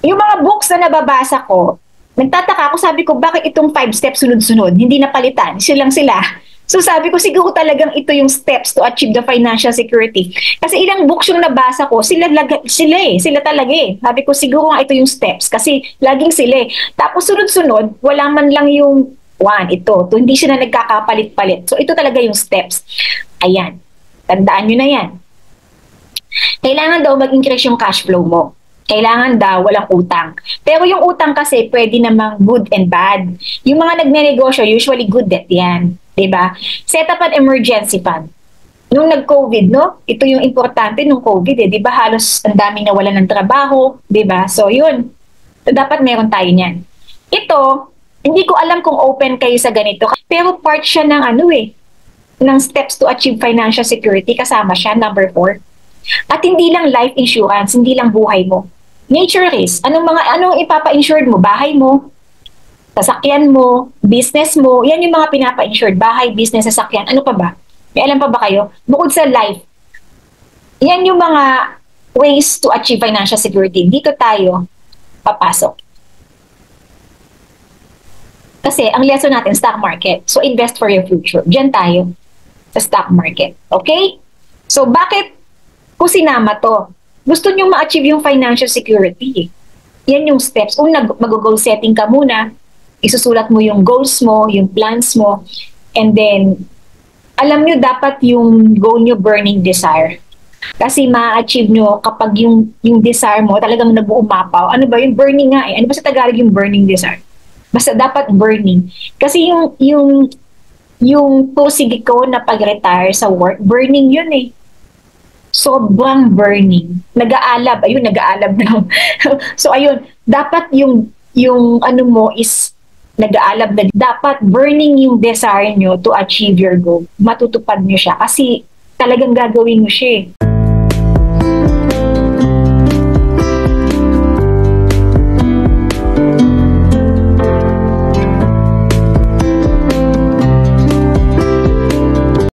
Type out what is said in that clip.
Yung mga books na nababasa ko, nagtataka ako, sabi ko, bakit itong 5 steps sunod-sunod, hindi napalitan, silang sila. So sabi ko, siguro talagang ito yung steps to achieve the financial security. Kasi ilang books yung nabasa ko, sila talaga eh. Sabi ko, siguro nga ito yung steps, kasi laging sila eh. Tapos sunod-sunod, wala man lang yung one, ito. To, hindi sila nagkakapalit-palit. So ito talaga yung steps. Ayan. Tandaan nyo na yan. Kailangan daw mag-increase yung cash flow mo. Kailangan daw walang utang. Pero yung utang kasi pwede namang good and bad. Yung mga nagnenegosyo, usually good debt yan. 'Di ba? Set up an emergency fund. Nung nag-COVID, no? Ito yung importante nung COVID eh. 'Di ba? Halos ang daming nawalan ng trabaho. 'Di ba? So yun. So, dapat meron tayo niyan. Ito, hindi ko alam kung open kayo sa ganito. Pero part siya ng ano eh, ng steps to achieve financial security. Kasama siya, number 4. At hindi lang life insurance, hindi lang buhay mo. Nature risk, anong ipapa-insured mo? Bahay mo, sasakyan mo, business mo, yan yung mga pinapa-insured. Bahay, business, sasakyan, ano pa ba? May alam pa ba kayo? Bukod sa life, yan yung mga ways to achieve financial security. Dito tayo papasok. Kasi ang lesson natin, stock market. So invest for your future. Diyan tayo sa stock market. Okay? So bakit kung sinama to? Gusto nyo ma-achieve yung financial security. Yan yung steps. Una, mag-goal setting ka muna. Isusulat mo yung goals mo, yung plans mo. And then, alam nyo dapat yung goal nyo burning desire. Kasi ma-achieve nyo kapag yung desire mo talagang nag-uumapaw. Ano ba yung burning nga eh? Ano ba sa Tagalog yung burning desire? Basta dapat burning. Kasi yung pursige ko na pag-retire sa work, burning yun eh. Sobrang burning. Nag-aalab. Ayun, nag-aalab na. So, ayun. Dapat yung ano mo is nag-aalab na. Dapat burning yung desire nyo to achieve your goal. Matutupad nyo siya. Kasi talagang gagawin mo siya eh.